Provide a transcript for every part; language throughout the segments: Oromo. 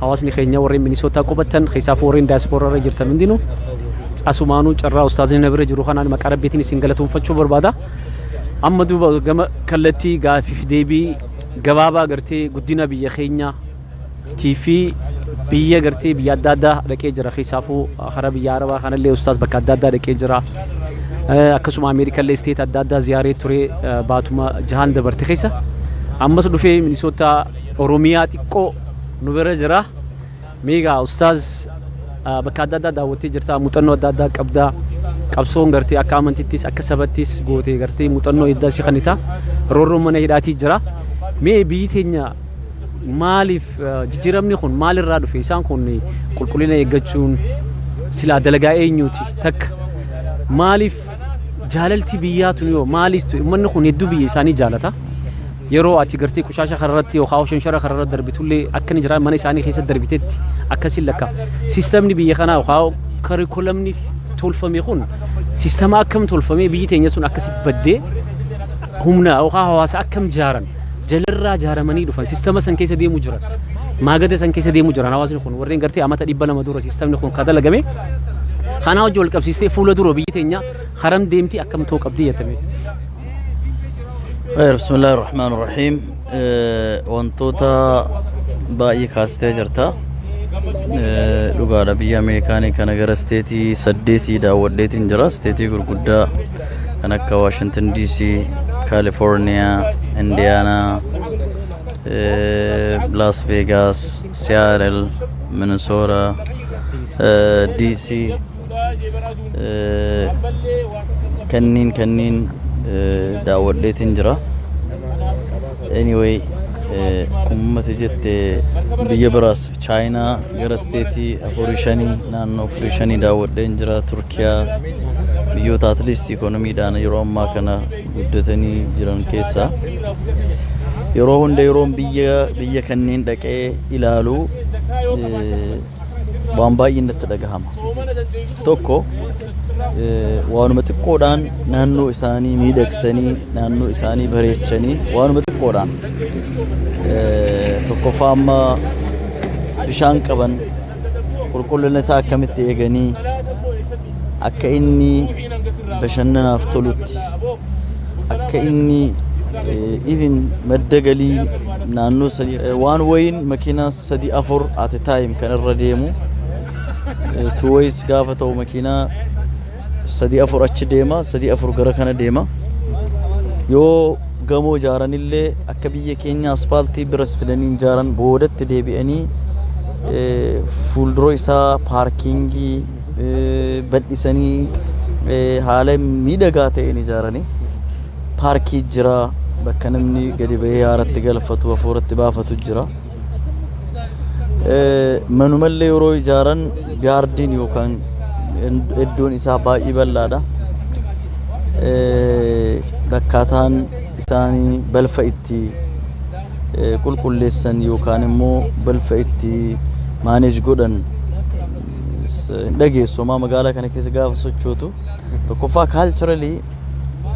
hawaasni keenya warreen Minnesota qubatan keessaa warreen diaspora irra jirtan hundinuu asumaanuu carraa ustaazii na bira jiru kanaan maqaa rabbiitiin isin galatoomfachuu barbaada. Amma duuba gama kallattii gaafiif deebii gabaabaa gartee guddina biyya keenya tiifi biyya gartee biyya adda addaa dhaqee jira keessaafuu hara biyya Arabaa kanallee ustaaz bakka adda addaa dhaqee jira. Akkasuma Ameerikallee isteet adda addaa ziyaaree ture baatuma jahaan dabarte keessa. Ammas dhufee Minnesota Oromiyaa xiqqoo nu bira jira. Meegaa ustaaz bakka adda addaa daawwattee jirta muuxannoo adda addaa qabda. Qabsoon gartee akka amantittis akka sabattis gootee gartee muuxannoo edda si kanita roorroon mana hidhaatii jira. Mee biyyi teenya maaliif jijjiiramni kun maalirraa dhufe? Isaan kun qulqullina eeggachuun silaa dalagaa eenyuuti takka maaliif jaalalti biyyaatu yoo maaliif uummanni kun hedduu biyya isaanii jaalata. Yeroo ati gartee kushaasha karratti yookaan shanshara karratti darbitullee akka ni jira mana isaanii keessatti darbitetti akkasiin lakka siistemni biyya kanaa yookaan karikulamni tolfame kun siistema akkam tolfame biyyi teenya sun akkasi baddee humna yookaan hawaasa akkam jaaran jalirraa jaaramanii dhufan siistema san keessa deemu jiran maagada san keessa deemu jiran hawaasni kun warreen gartee amata 200 dura siistemni kun kadalagame kana hojii wal qabsiistee fuula dura biyyi teenya haram deemti akkam ta'uu qabdi yatame. خير بسم الله الرحمن الرحيم وانتوتا باقي كاستي جرتا لغادا بيا ميكاني كان غير ستيتي سديتي داوديتين جرا ستيتي غرغدا كانكا واشنطن دي سي كاليفورنيا انديانا لاس فيغاس سياتل مينيسوتا دي سي كنين داوديتين جرا anyway كمت جت بيجبراس China غرستيتي أفوريشاني نانو أفوريشاني داودين جرا تركيا بيو تاتليست إيكونومي دانا يروم ما كنا بدتني جران كيسا يروهن ديروم بيا كنين دكة إلالو بامباي نتدقهم توكو وانمت كودان نانو إساني ميدكسني نانو إساني بريتشني وانمت كودان توكو فاما بشان كبن كل الناس كمت يجني أكإني بشننا أفتلت أكإني even مدقلي نانو سدي وان وين مكينة سدي أفر at a time كان الرديمو two ways قافة أو مكينة سدي أفر أتش ديما سدي أفر غرقنا ديما يو قامو جاران اللي أكبية كيني أسفالتي برس فلانين جاران بودت تديبي أني فولدرو إسا باركينجي بدساني حالة ميدقاتي إني جاراني باركي جرا بكنمني قريبه يارت قلفت وفورت بافت جرا منو ملي يروي جاران بياردين يوكان ادون إسابة إبلادا دكاتان إساني بلفايتي كل لسان يوكان مو بلفايتي مانج جودن دقي سوما مقالة كان كيس قاف سوتشوتو تكوفا culturally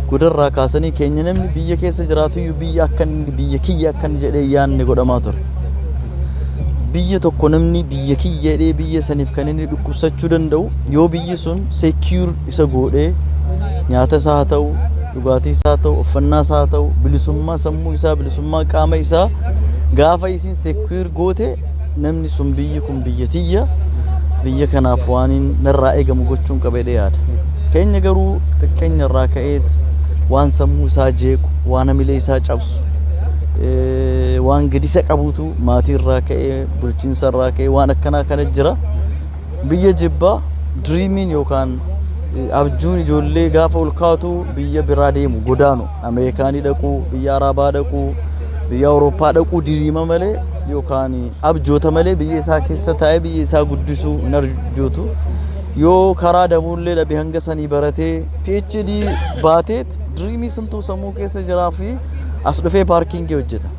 كودر راكاسني كينيا نمني بيا كيس جراتو يو بيا كان بيا كيا كان جدي يان نقول أماتور بيا تو نمني بيا كيا دي بيا سنيف كانني دكوسة جودن دو يو بيا سون secure إسا غودة نياتا ساتو لغاتي ساتو فنا ساتو بلسوما سمو إسا بلسوما كام إسا غافا إسين secure غوته نمني سون بيا كم بيا تيا بيا كان أفوانين نرائق مغوچون كبيدي ياد كينيا غرو تكينيا راكايت وان سمو ساجيك وانا ملي ساجابس وان قديسة قبوتو ماتي الراكي بلچين الراكي وانا كان جرا بيا جبا دريمين يوكان أبجوني جولي غافة الكاتو بيا براديمو غدانو أمريكاني دكو بيا عربا دكو بيا أوروبا دكو دريما ملي يوكاني أبجوتا ملي بيا ساكي ستاي بيا سا قدسو نرجوتو yoo karaa damuullee dhabe hanga sanii baratee PhD baateet dreamii santuu sammuu keessa jiraa fi as dhufee paarkingii hojjeta.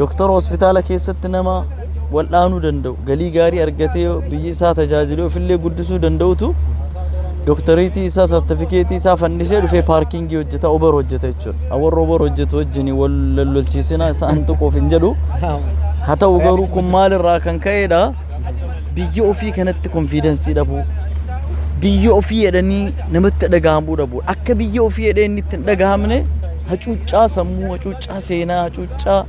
Doktora hospitaala keessatti nama wal'aanuu danda'u galii gaarii argatee biyyi isaa tajaajilee ofillee guddisuu danda'utu doktoriitii isaa sartifikeetii isaa fannisee dhufee paarkingii hojjeta obar hojjeta jechuudha. Warra obar hojjetu wajjin wal lolchiisinaa isaan tuquuf hin jedhu haa ta'u garuu kun maalirraa kan ka'edha biyya ofii kanatti konfiidensii dhabuu biyya ofii jedhanii namatti dhagahamuu dhabuu akka biyya ofii jedhee inni itti hin dhagahamne hacuuccaa sammuu hacuuccaa seenaa hacuuccaa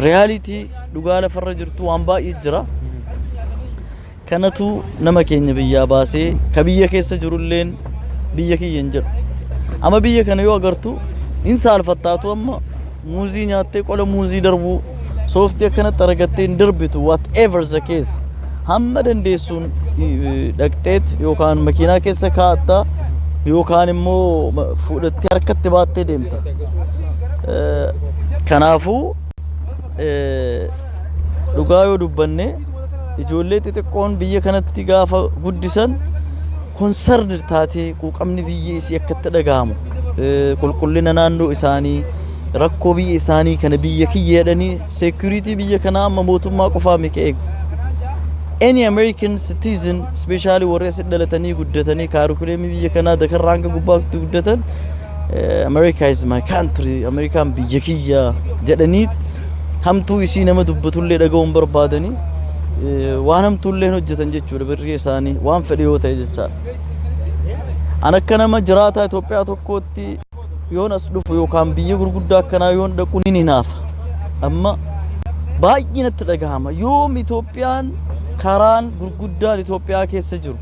reyaalitii dhugaa lafarra jirtu waan baay'ee jira kanatu nama keenya biyyaa baasee ka biyya keessa jirulleen biyya kiyya hin jedhu amma biyya kana yoo agartu in saalfattaatu amma muuzii nyaattee qola muuzii darbuu sooftii akkanatti argattee hin darbitu whatever the case hamma dandeessuun dhaqxeet yookaan makiinaa keessa kaa'attaa yookaan immoo fuudhattee harkatti baattee deemta kanaafuu dhugaa yoo dubbanne ijoollee xixiqqoon biyya kanatti gaafa guddisan konsarni taatee quuqamni biyya isii akkatti dhagahamu qulqullina naannoo isaanii rakkoo biyya isaanii kana biyya kiyya jedhanii security biyya kanaa amma mootummaa qofaa miti eegu any American citizen especially warra as dhalatanii guddatanii kaarikuleemii biyya kanaa dakarraa hanga gubbaatti guddatan America is my country Amerikaan biyya kiyya jedhaniit hamtuu isii nama dubbatullee dhaga'uun barbaadanii waan hamtuullee hojjetan jechuudha birrii isaanii waan fedhe yoo ta'e jechaadha an akka nama jiraataa Itoophiyaa tokkootti yoon as dhufu yookaan biyya gurguddaa akkanaa yoon dhaqu ni hinaafa amma baay'ee natti dhagahama yoom Itoophiyaan karaan gurguddaan Itoophiyaa keessa jiru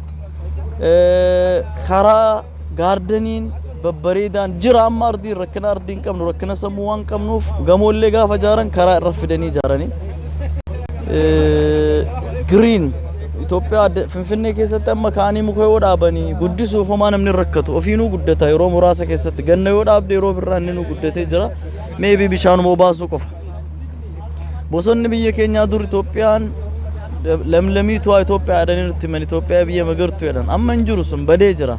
karaa gaardaniin babbareedaan jira amma ardiin rakkina ardiin qabnu rakkina sammuu waan qabnuuf gamoollee gaafa ijaaran karaa irra fidanii ijaaranii green Itoophiyaa Finfinnee keessatti amma kaanii muka yoo dhaabanii guddisuuf homaa namni rakkatu ofiinuu guddata yeroo muraasa keessatti ganna yoo dhaabde yeroo birraa inni nu guddatee jira maybe bishaanuma baasuu qofa bosonni biyya keenyaa dur Itoophiyaan lamlamiitu Itoophiyaa jedhanii nutti himan Itoophiyaa biyya magartuu jedhan amma hin jiru sun badee jira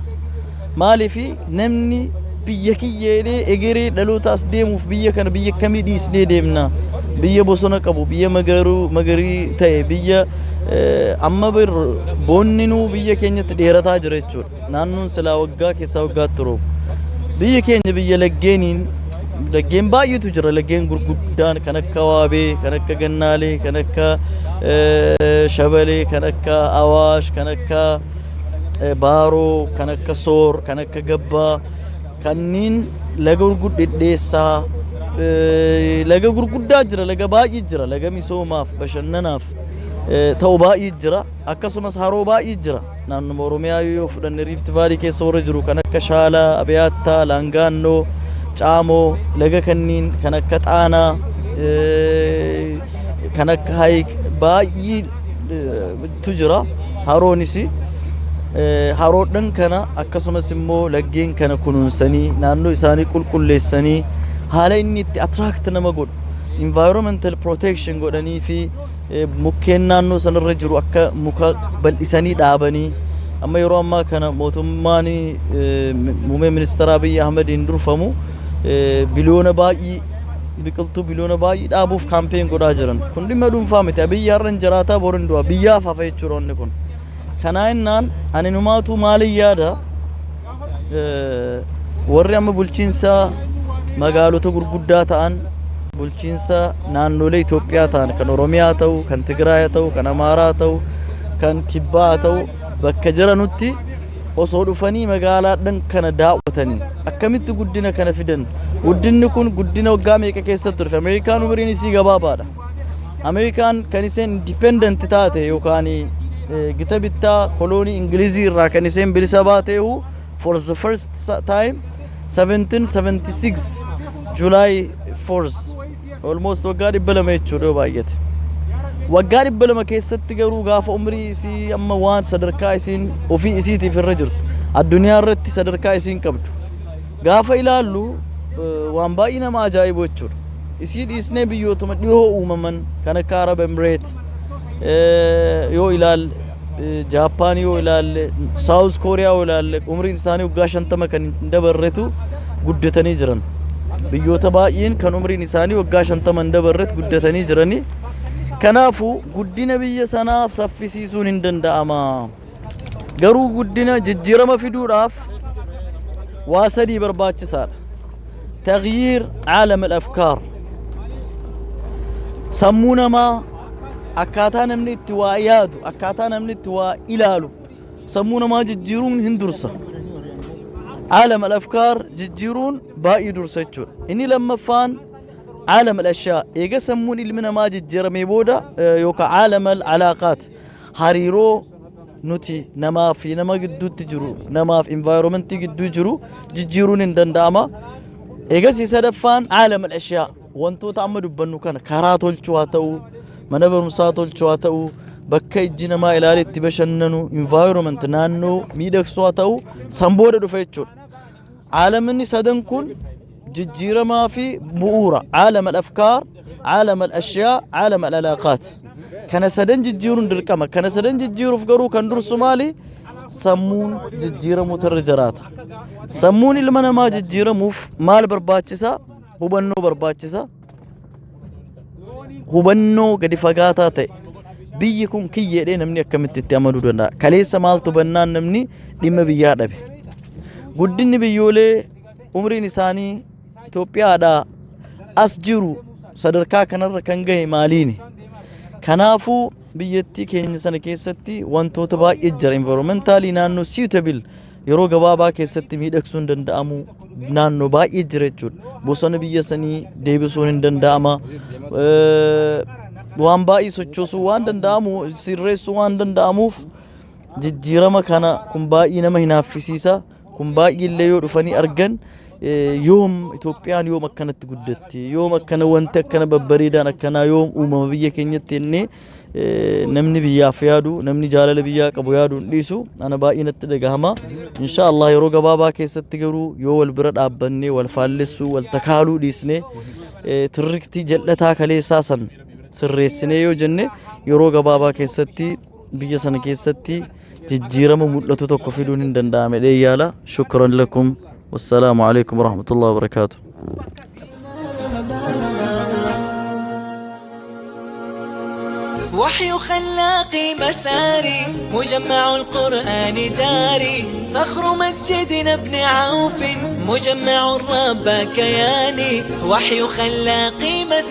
maaliifi namni biyya kiyya jedhee egeree dhalootaas deemuuf biyya kana biyya kamii dhiisnee deemna biyya bosona qabu biyya magarii ta'e biyya amma boonninuu biyya keenyatti dheerataa jira jechuudha naannoon silaa waggaa keessaa waggaatti roobu biyya keenya biyya laggeen baay'eetu jira laggeen gurguddaan kan akka Waabee kan akka Gannaalee kan akka Shabalee kan akka Awaash kan akka Baaroo kan akka Soor kan akka Gabbaa kanniin laga gurguddeessaa laga gurguddaa jira laga baay'ee jira laga misoomaaf bashannanaaf ta'u baay'ee jira akkasumas haroo baay'ee jira naannoo Oromiyaa yoo fudhanne Rift Valley keessa warra jiru kan akka Shaalaa Abiyaattaa Laangaannoo Caamoo laga kanniin kan akka Xaanaa kan akka Hayiq baay'ee tu jira haroonis haroodhan kana akkasumas immoo laggeen kana kunuunsanii naannoo isaanii qulqulleessanii haala inni itti attract nama godhu environmental protection godhanii fi mukkeen naannoo sanarra jiru akka muka bal'isanii dhaabanii amma yeroo ammaa kana mootummaan muummee ministeera Abiy Ahmediin durfamu biliyoona baay'ee biqiltuu biliyoona baay'ee dhaabuuf kaampeen godhaa jiran kun dhimma dhuunfaa miti Abiy har'an jiraataa borin du'a biyyaaf hafa jechuudha inni kun kana innaan ani numaatu maali yaada warri amma bulchiinsa magaalota gurguddaa ta'an bulchiinsa naannolee Itoophiyaa ta'an kan Oromiyaa ta'u kan Tigraay ta'u kan Amaaraa ta'u kan Kibbaa ta'u bakka jiranutti osoo dhufanii magaalaadhaan kana daawwatanii akkamitti guddina kana fidan guddinni kun guddina waggaa meeqa keessatti dhufe Ameerikaan umriin isii gabaabaadha Ameerikaan kan iseen independent taate yookaan gita bittaa koloonii Ingilizii irraa kan iseen bilisa baateehu for the first time 1776 July 4th almost waggaa 200 jechuudha baay'ate waggaa 200 keessatti garuu gaafa umrii isii amma waan sadarkaa isiin ofii isiitiif irra jirtu addunyaa irratti sadarkaa isiin qabdu gaafa ilaallu waan baay'ee nama ajaa'ibu jechuudha isii dhiisnee biyyootuma dhihoo uumaman kan akka Arab Emirates yoo ilaalle Japan yoo ilaalle South Korea yoo ilaalle umriin isaanii waggaa 50 kan dabarretu guddatanii jiran biyyoota baay'een kan umriin isaanii waggaa 50 dabarret guddatanii jiranii kanaafu guddina biyya sanaaf saffisiisuun hin danda'ama garuu guddina jijjiirama fiduudhaaf waa sadii barbaachisaadha تغيير عالم الأفكار sammuu namaa akkaataa namni itti waa yaadu akkaataa namni itti waa ilaalu sammuu namaa jijjiiruun hin dursa عالم الأفكار ججيرون باقي درسيتشون إني لما فان عالم الأشياء إيجا سمون إلمنا ما ججير ميبودا يوكا عالم العلاقات هاريرو نوتي نما في نما قدو تجرو نما في environment قدو جرو ججيرون اندن داما إيجا سيسادفان عالم الأشياء وانتو تعمدوا بانو كان كاراتو الچواتو منبر مساتو الچواتو bakka ijji namaa ilaaletti bashannanu environment naannoo miidhagsuu ta'u sambooda dhufa jechuudha. Caalamni sadan kun jijjiiramaa fi bu'uura caalama al-afkaar, caalama al-ashyaa, caalama al-alaaqaat. Kana sadan jijjiiruun dirqama. Kana sadan jijjiiruuf garuu kan dursu maali? Sammuun jijjiiramuutu irra jiraata. Sammuun ilma namaa jijjiiramuuf maal barbaachisa? Hubannoo barbaachisa. Hubannoo gadi fagaataa ta'e. biyyi kun kiyyeedhee namni akkamitti itti amanuu danda'a kaleessa maaltu bannaan namni dhimma biyyaa dhabe guddinni biyyoolee umriin isaanii Itoophiyaadhaa as jiru sadarkaa kanarra kan gahe maaliini kanaafuu biyyattii keenya sana keessatti wantoota baay'ee jira environmentally naannoo suitable yeroo gabaabaa keessatti miidhagsuun danda'amu naannoo baay'ee jira jechuudha bosona biyya sanii deebisuun hin danda'ama waan baay'ee sochoosuu waan danda'amu sirreessuu waan danda'amuuf jijjiirama kana kun baay'ee nama hinaaffisiisa kun baay'ee illee yoo dhufanii argan yoom Itoophiyaan yoom akkanatti guddatti yoom akkana wanti akkana babbareedaan akkana yoom uumama biyya keenyatti jennee namni biyyaaf yaadu namni jaalala biyyaa qabu yaadu hin dhiisu ana baay'ee natti dhagahama inshallah yeroo gabaabaa keessatti garuu yoo wal bira dhaabbannee wal faallessuu wal takaaluu dhiisnee tirriktii jal'ataa kaleessaa san sirreessinee yoo jenne yeroo gabaabaa keessatti biyya sana keessatti jijjiirama mul'atu tokko fiduun hin danda'ame dheeyyaala shukran lakum wassalaamu alaykum warahmatullahi wabarakatuh وحي خلاقي مساري مجمع القرآن داري فخر مسجدنا ابن عوف مجمع الرب كياني وحي خلاقي مساري